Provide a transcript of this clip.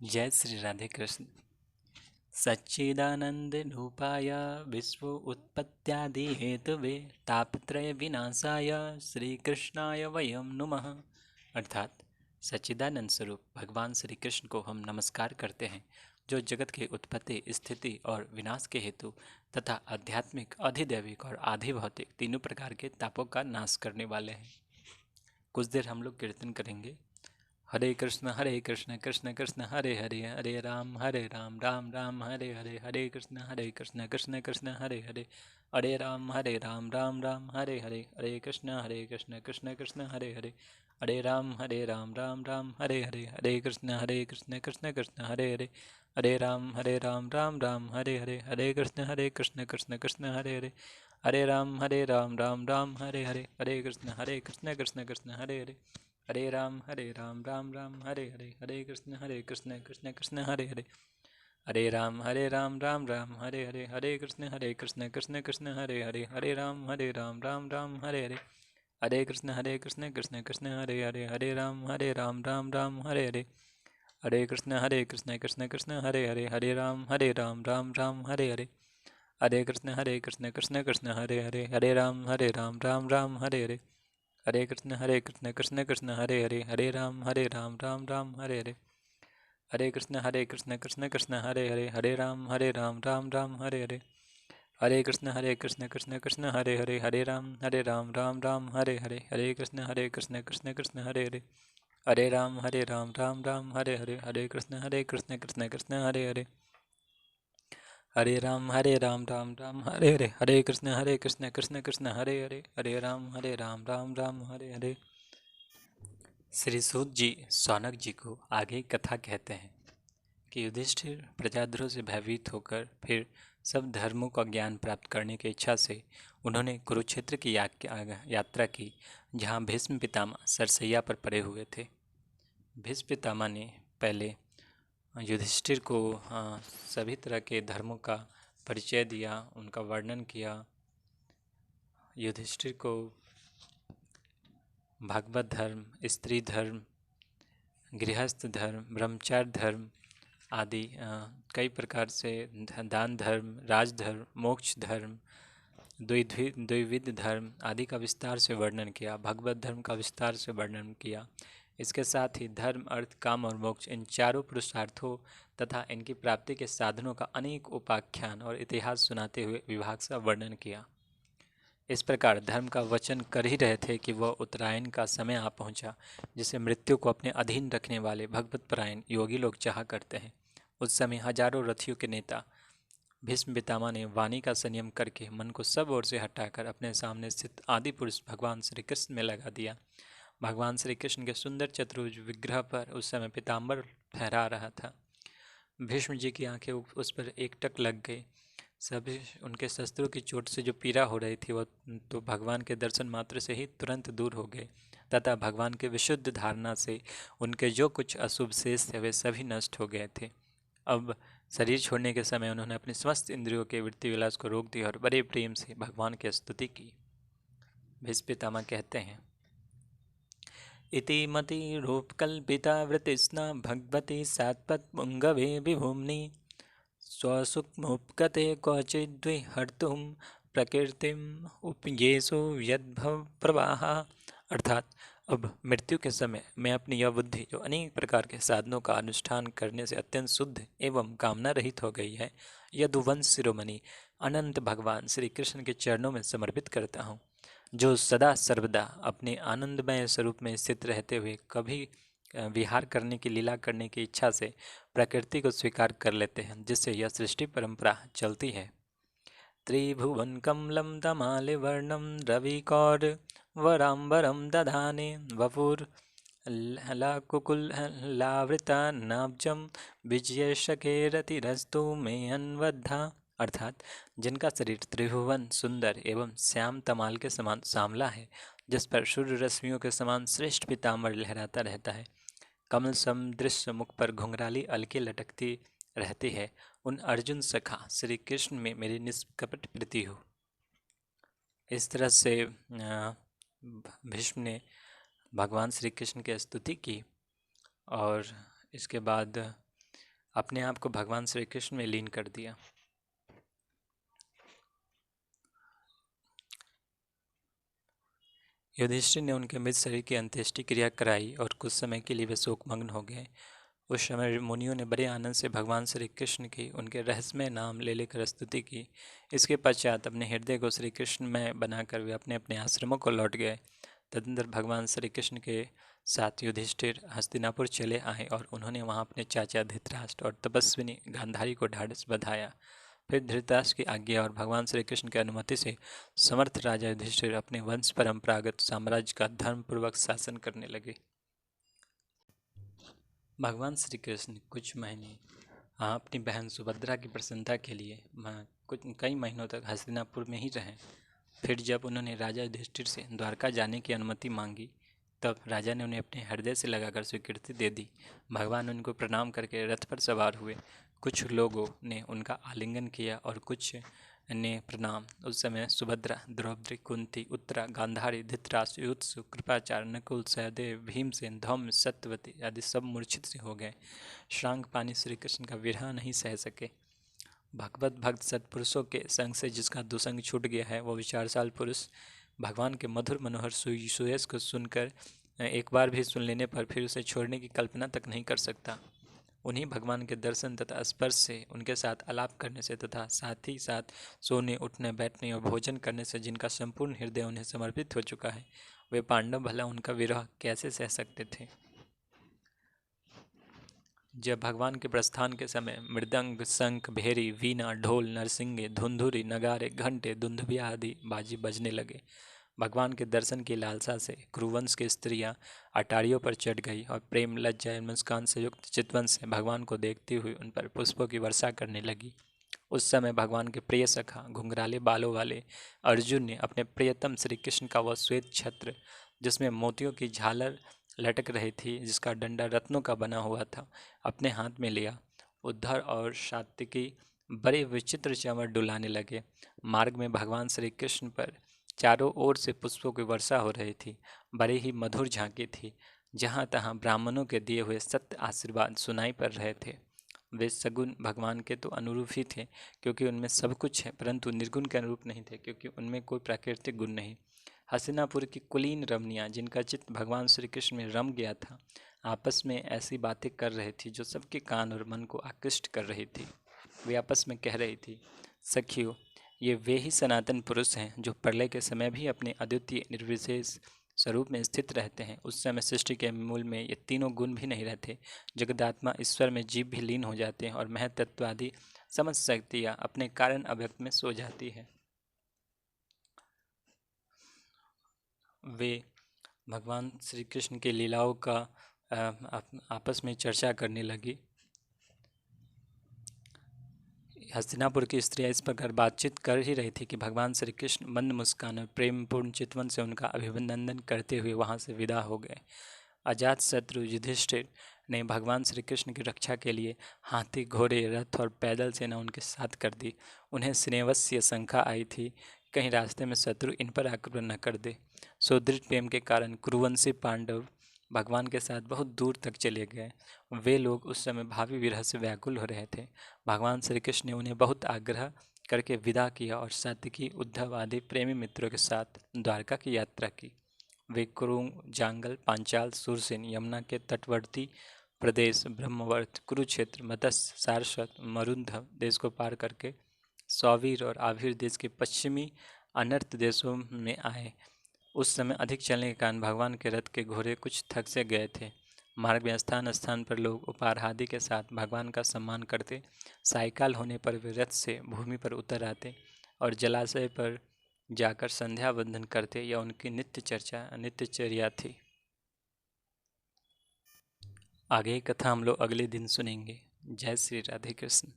जय श्री राधे कृष्ण। सच्चिदानंद रूपाय विश्व उत्पत्त्यादि हेतुवे तापत्रय विनाशाय श्री कृष्णाय वयम नुमः। अर्थात सच्चिदानंद स्वरूप भगवान श्री कृष्ण को हम नमस्कार करते हैं, जो जगत के उत्पत्ति, स्थिति और विनाश के हेतु तथा आध्यात्मिक, अधिदैविक और आधिभौतिक तीनों प्रकार के तापों का नाश करने वाले हैं। कुछ देर हम लोग कीर्तन करेंगे। हरे कृष्ण कृष्ण कृष्ण हरे हरे, हरे राम राम राम हरे हरे, हरे कृष्ण कृष्ण कृष्ण हरे हरे, हरे राम राम राम हरे हरे, हरे कृष्ण कृष्ण कृष्ण हरे हरे, हरे राम राम राम हरे हरे, हरे कृष्ण कृष्ण कृष्ण हरे हरे, हरे राम राम राम हरे हरे, हरे कृष्ण कृष्ण कृष्ण हरे हरे, हरे राम राम राम हरे हरे, हरे कृष्ण कृष्ण कृष्ण हरे हरे, हरे राम राम राम हरे हरे, हरे कृष्ण कृष्ण कृष्ण हरे हरे, हरे राम राम राम हरे हरे, हरे कृष्ण कृष्ण कृष्ण हरे हरे, हरे राम राम राम हरे हरे, हरे कृष्ण कृष्ण कृष्ण हरे हरे, हरे राम राम राम हरे हरे, हरे कृष्ण कृष्ण कृष्ण हरे हरे, हरे राम राम राम हरे हरे, हरे कृष्ण कृष्ण कृष्ण हरे हरे, हरे राम राम राम हरे हरे, हरे कृष्ण कृष्ण कृष्ण हरे हरे, हरे राम राम राम हरे हरे, हरे कृष्ण कृष्ण कृष्ण हरे हरे, हरे राम राम राम हरे हरे, हरे कृष्ण कृष्ण कृष्ण हरे हरे, हरे राम राम राम हरे हरे, हरे कृष्ण कृष्ण कृष्ण हरे हरे, हरे राम राम राम हरे हरे, हरे कृष्ण कृष्ण कृष्ण हरे हरे, हरे राम राम राम हरे हरे, हरे कृष्ण कृष्ण कृष्ण हरे हरे, हरे राम राम राम हरे हरे। श्री सूत जी शौनक जी को आगे कथा कहते हैं कि युधिष्ठिर प्रजाद्रोह से भयभीत होकर फिर सब धर्मों का ज्ञान प्राप्त करने की इच्छा से उन्होंने कुरुक्षेत्र की यात्रा की, जहाँ भीष्म पितामह सरसैया पर पड़े हुए थे। भीष्म पितामह ने पहले युधिष्ठिर को सभी तरह के धर्मों का परिचय दिया, उनका वर्णन किया। युधिष्ठिर को भागवत धर्म, स्त्री धर्म, गृहस्थ धर्म, ब्रह्मचार्य धर्म आदि कई प्रकार से दान धर्म, राजधर्म, मोक्ष धर्म, द्विविध धर्म आदि का विस्तार से वर्णन किया, भगवत धर्म का विस्तार से वर्णन किया। इसके साथ ही धर्म, अर्थ, काम और मोक्ष इन चारों पुरुषार्थों तथा इनकी प्राप्ति के साधनों का अनेक उपाख्यान और इतिहास सुनाते हुए विभाग सा वर्णन किया। इस प्रकार धर्म का वचन कर ही रहे थे कि वह उत्तरायण का समय आ पहुंचा, जिसे मृत्यु को अपने अधीन रखने वाले भगवत परायण योगी लोग चाहा करते हैं। उस समय हजारों रथियों के नेता भीष्म पितामह ने वाणी का संयम करके मन को सब ओर से हटाकर अपने सामने स्थित आदि पुरुष भगवान श्री कृष्ण में लगा दिया। भगवान श्री कृष्ण के सुंदर चतुर्भुज विग्रह पर उस समय पीताम्बर फहरा रहा था। भीष्म जी की आंखें उस पर एकटक लग गई। सभी उनके शस्त्रों की चोट से जो पीड़ा हो रही थी, वह तो भगवान के दर्शन मात्र से ही तुरंत दूर हो गए, तथा भगवान के विशुद्ध धारणा से उनके जो कुछ अशुभ शेष थे वे सभी नष्ट हो गए थे। अब शरीर छोड़ने के समय उन्होंने अपनी समस्त इंद्रियों के वृत्ति विलास को रोक दिया और बड़े प्रेम से भगवान की स्तुति की। भीष्म पितामह कहते हैं, इति मति रूपकल्पिता वृतिस्ना भगवती सात्पत्पुंगवे विभूम्नि स्वसुखमुपगते क्वचिद्विहर्तुं प्रकृतिम उपयेषु यद्भव प्रवाह। अर्थात अब मृत्यु के समय मैं अपनी यह बुद्धि, जो अनेक प्रकार के साधनों का अनुष्ठान करने से अत्यंत शुद्ध एवं कामना रहित हो गई है, यदुवंश शिरोमणि अनंत भगवान श्री कृष्ण के चरणों में समर्पित करता हूँ, जो सदा सर्वदा अपने आनंदमय स्वरूप में स्थित रहते हुए कभी विहार करने की, लीला करने की इच्छा से प्रकृति को स्वीकार कर लेते हैं, जिससे यह सृष्टि परंपरा चलती है। त्रिभुवन कमलम दमाले वर्णम रविकौर वराम्बरम दधाने वपुर लाकुकुल लावृता नाब्जम विजय शकेरतिरस्तु में अन्वद्धा। अर्थात जिनका शरीर त्रिभुवन सुंदर एवं श्याम तमाल के समान सांवला है, जिस पर सूर्य रश्मियों के समान श्रेष्ठ पीताम्बर लहराता रहता है, कमल सम मुख पर घुंघराली अलके लटकती रहती है, उन अर्जुन सखा श्री कृष्ण में मेरी निष्कपट प्रीति हो। इस तरह से भीष्म ने भगवान श्री कृष्ण की स्तुति की और इसके बाद अपने आप को भगवान श्री कृष्ण में लीन कर दिया। युधिष्ठिर ने उनके मृत शरीर की अंत्येष्टि क्रिया कराई और कुछ समय के लिए वे शोकमग्न हो गए। उस समय मुनियों ने बड़े आनंद से भगवान श्री कृष्ण की उनके रहस्यमय नाम ले लेकर स्तुति की। इसके पश्चात अपने हृदय को श्री कृष्ण में बनाकर वे अपने अपने आश्रमों को लौट गए। तदनंतर भगवान श्री कृष्ण के साथ युधिष्ठिर हस्तिनापुर चले आए और उन्होंने वहां अपने चाचा धृतराष्ट्र और तपस्विनी गांधारी को ढाढ़स बंधाया। फिर धृतराष्ट्र की आज्ञा और भगवान श्री कृष्ण की अनुमति से समर्थ राजा युधिष्ठिर अपने वंश परंपरागत साम्राज्य का धर्मपूर्वक शासन करने लगे। भगवान श्री कृष्ण कुछ महीने अपनी बहन सुभद्रा की प्रसन्नता के लिए कई महीनों तक हस्तिनापुर में ही रहे। फिर जब उन्होंने राजा युधिष्ठिर से द्वारका जाने की अनुमति मांगी, तब राजा ने उन्हें अपने हृदय से लगाकर स्वीकृति दे दी। भगवान उनको प्रणाम करके रथ पर सवार हुए। कुछ लोगों ने उनका आलिंगन किया और कुछ ने प्रणाम। उस समय सुभद्रा, द्रौपदी, कुंती, उत्तरा, गांधारी, धृतराष्ट्र, युत्सु, कृपाचार्य, नकुल, सहदेव, भीमसेन, धौम्य, सत्यवती आदि सब मूर्छित से हो गए। श्रांगपानी श्री कृष्ण का विरह नहीं सह सके। भगवत भक्त सत्पुरुषों के संग से जिसका दुसंग छूट गया है, वो विचारशाल पुरुष भगवान के मधुर मनोहर सुयश को सुनकर एक बार भी सुन लेने पर फिर उसे छोड़ने की कल्पना तक नहीं कर सकता। उन्हीं भगवान के दर्शन तथा स्पर्श से, उनके साथ आलाप करने से तथा साथ ही साथ सोने, उठने, बैठने और भोजन करने से जिनका संपूर्ण हृदय उन्हें समर्पित हो चुका है, वे पांडव भला उनका विरह कैसे सह सकते थे। जब भगवान के प्रस्थान के समय मृदंग, शंख, भेरी, वीणा, ढोल, नरसिंगे, धुंधुरी, नगारे, घंटे, दुंदुभिया आदि बाजी बजने लगे, भगवान के दर्शन की लालसा से कुरुवंश की स्त्रियां अटारियों पर चढ़ गई और प्रेम, लज्जा एवं मुस्कान से युक्त चितवन से भगवान को देखती हुई उन पर पुष्पों की वर्षा करने लगी। उस समय भगवान के प्रिय सखा घुंघराले बालों वाले अर्जुन ने अपने प्रियतम श्री कृष्ण का वह श्वेत छत्र, जिसमें मोतियों की झालर लटक रही थी, जिसका डंडा रत्नों का बना हुआ था, अपने हाथ में लिया। उद्धव और सात्विकी बड़े विचित्र चंवर डुलाने लगे। मार्ग में भगवान श्री कृष्ण पर चारों ओर से पुष्पों की वर्षा हो रही थी। बड़े ही मधुर झांकी थी। जहाँ तहाँ ब्राह्मणों के दिए हुए सत्य आशीर्वाद सुनाई पड़ रहे थे। वे सगुण भगवान के तो अनुरूप ही थे, क्योंकि उनमें सब कुछ है, परंतु निर्गुण के अनुरूप नहीं थे, क्योंकि उनमें कोई प्राकृतिक गुण नहीं। हस्तिनापुर की कुलीन रमणियाँ, जिनका चित्त भगवान श्री कृष्ण में रम गया था, आपस में ऐसी बातें कर रही थी जो सबके कान और मन को आकृष्ट कर रही थी। वे आपस में कह रही थी, सखियों, ये वे ही सनातन पुरुष हैं जो प्रलय के समय भी अपने अद्वितीय निर्विशेष स्वरूप में स्थित रहते हैं। उस समय सृष्टि के मूल में ये तीनों गुण भी नहीं रहते। जगदात्मा ईश्वर में जीव भी लीन हो जाते हैं और महतत्व आदि समझ शक्तियाँ अपने कारण अव्यक्त में सो जाती है। वे भगवान श्री कृष्ण के लीलाओं का आपस में चर्चा करने लगी। हस्तिनापुर की स्त्रियां इस प्रकार बातचीत कर ही रही थी कि भगवान श्री कृष्ण मंद मुस्कान और प्रेमपूर्ण चितवन से उनका अभिनंदन करते हुए वहां से विदा हो गए। अजात शत्रु युधिष्ठिर ने भगवान श्री कृष्ण की रक्षा के लिए हाथी, घोड़े, रथ और पैदल सेना उनके साथ कर दी। उन्हें स्नेहवश्य शंका आई थी, कहीं रास्ते में शत्रु इन पर आक्रमण न कर दे। सुदृढ़ प्रेम के कारण कुरुवंशी पांडव भगवान के साथ बहुत दूर तक चले गए। वे लोग उस समय भावी विरह से व्याकुल हो रहे थे। भगवान श्री कृष्ण ने उन्हें बहुत आग्रह करके विदा किया और सात्विकी, उद्धव आदि प्रेमी मित्रों के साथ द्वारका की यात्रा की। वे कुरुंग, जांगल, पांचाल, सुरसेन, यमुना के तटवर्ती प्रदेश, ब्रह्मवर्त, कुरुक्षेत्र, मत्स्य, सारस्वत, मरुंधव देश को पार करके सौवीर और आविर देश के पश्चिमी अनर्त देशों में आए। उस समय अधिक चलने के कारण भगवान के रथ के घोड़े कुछ थक से गए थे। मार्ग में स्थान स्थान पर लोग उपहार आदि के साथ भगवान का सम्मान करते। सायकाल होने पर वे रथ से भूमि पर उतर आते और जलाशय पर जाकर संध्या वंदन करते। यह उनकी नित्यचर्या थी। आगे कथा हम लोग अगले दिन सुनेंगे। जय श्री राधे कृष्ण।